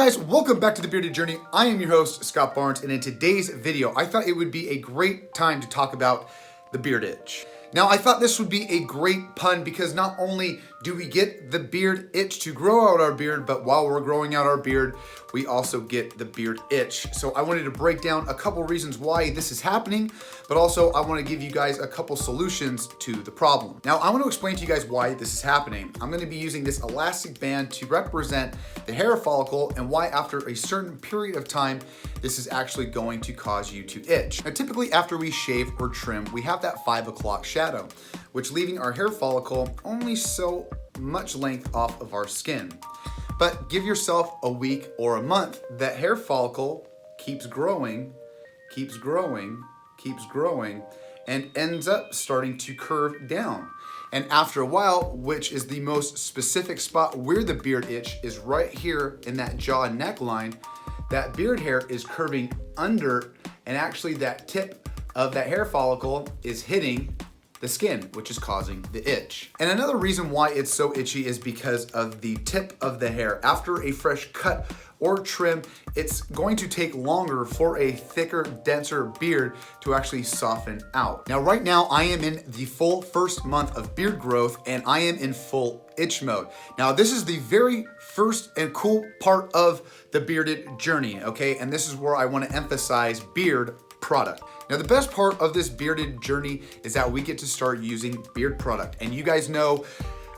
guys, welcome back to The Bearded Journey. I am your host, Scott Barnes, and in today's video, I thought it would be a great time to talk about the beard itch. Now, I thought this would be a great pun because not only do we get the beard itch to grow out our beard, but while we're growing out our beard, we also get the beard itch. So I wanted to break down a couple reasons why this is happening, but also I want to give you guys a couple solutions to the problem. Now, I want to explain to you guys why this is happening. I'm going to be using this elastic band to represent the hair follicle and why after a certain period of time, this is actually going to cause you to itch. Now, typically after we shave or trim, we have that 5 o'clock shadow, which leaving our hair follicle only so much length off of our skin. But give yourself a week or a month, that hair follicle keeps growing, keeps growing, keeps growing, and ends up starting to curve down. And after a while, which is the most specific spot where the beard itch is right here in that jaw neckline, that beard hair is curving under, and actually that tip of that hair follicle is hitting the skin, which is causing the itch. And another reason why it's so itchy is because of the tip of the hair. After a fresh cut or trim, it's going to take longer for a thicker, denser beard to actually soften out. Now, right now, I am in the full first month of beard growth and I am in full itch mode. Now, this is the very first and cool part of the bearded journey, okay? And this is where I want to emphasize beard product. Now, the best part of this bearded journey is that we get to start using beard product. And you guys know,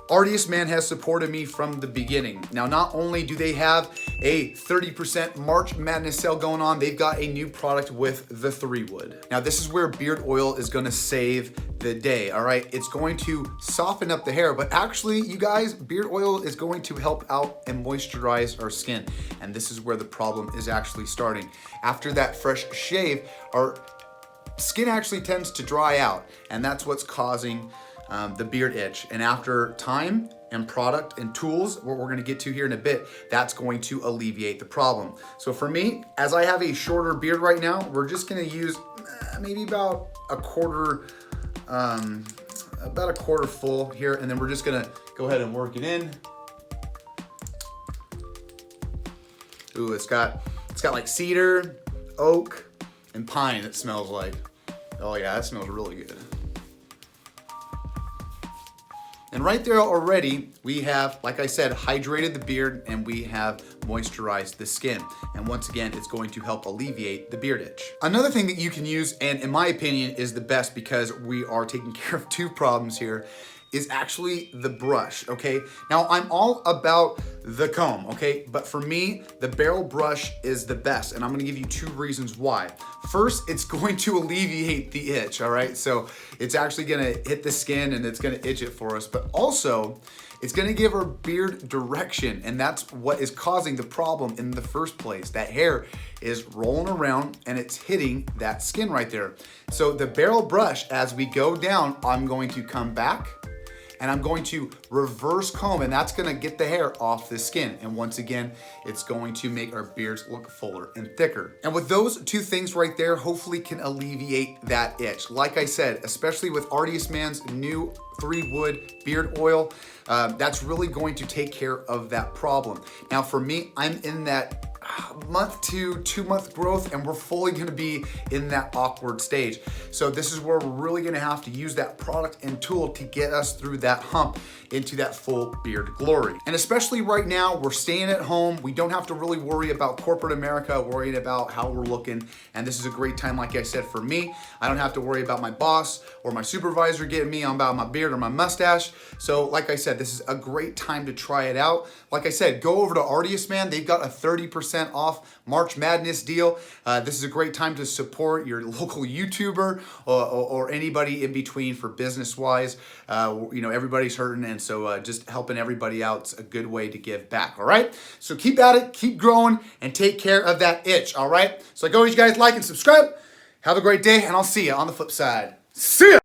Artiest Man has supported me from the beginning. Now, not only do they have a 30% March Madness sale going on, they've got a new product with the 3-wood. Now, this is where beard oil is gonna save the day, all right? It's going to soften up the hair, but actually, you guys, beard oil is going to help out and moisturize our skin. And this is where the problem is actually starting. After that fresh shave, our skin actually tends to dry out, and that's what's causing the beard itch. And after time and product and tools, what we're gonna get to here in a bit, that's going to alleviate the problem. So for me, as I have a shorter beard right now, we're just gonna use maybe about a quarter full here, and then we're just gonna go ahead and work it in. Ooh, it's got like cedar, oak, and pine, it smells like. Oh yeah, that smells really good. And right there already, we have, like I said, hydrated the beard and we have moisturized the skin. And once again, it's going to help alleviate the beard itch. Another thing that you can use, and in my opinion is the best because we are taking care of two problems here, is actually the brush, okay? Now, I'm all about the comb, okay? But for me, the barrel brush is the best, and I'm gonna give you two reasons why. First, it's going to alleviate the itch, all right? So it's actually gonna hit the skin and it's gonna itch it for us, but also, it's gonna give our beard direction, and that's what is causing the problem in the first place. That hair is rolling around and it's hitting that skin right there. So the barrel brush, as we go down, I'm going to come back, and I'm going to reverse comb, and that's gonna get the hair off the skin. And once again, it's going to make our beards look fuller and thicker. And with those two things right there, hopefully can alleviate that itch. Like I said, especially with Artiest Man's new 3-wood beard oil, that's really going to take care of that problem. Now for me, I'm in that month to 2-month growth, and we're fully gonna be in that awkward stage. So this is where we're really gonna have to use that product and tool to get us through that hump into that full beard glory. And especially right now, we're staying at home. We don't have to really worry about corporate America, worrying about how we're looking. And this is a great time, like I said, for me. I don't have to worry about my boss or my supervisor getting me on about my beard or my mustache. So like I said, this is a great time to try it out. Like I said, go over to Artiest Man. They've got a 30% off March Madness deal. This is a great time to support your local YouTuber or anybody in between for business-wise. You know, everybody's hurting, and so just helping everybody out is a good way to give back, all right? So keep at it, keep growing, and take care of that itch, all right? So like always, you guys, like and subscribe. Have a great day, and I'll see you on the flip side. See ya!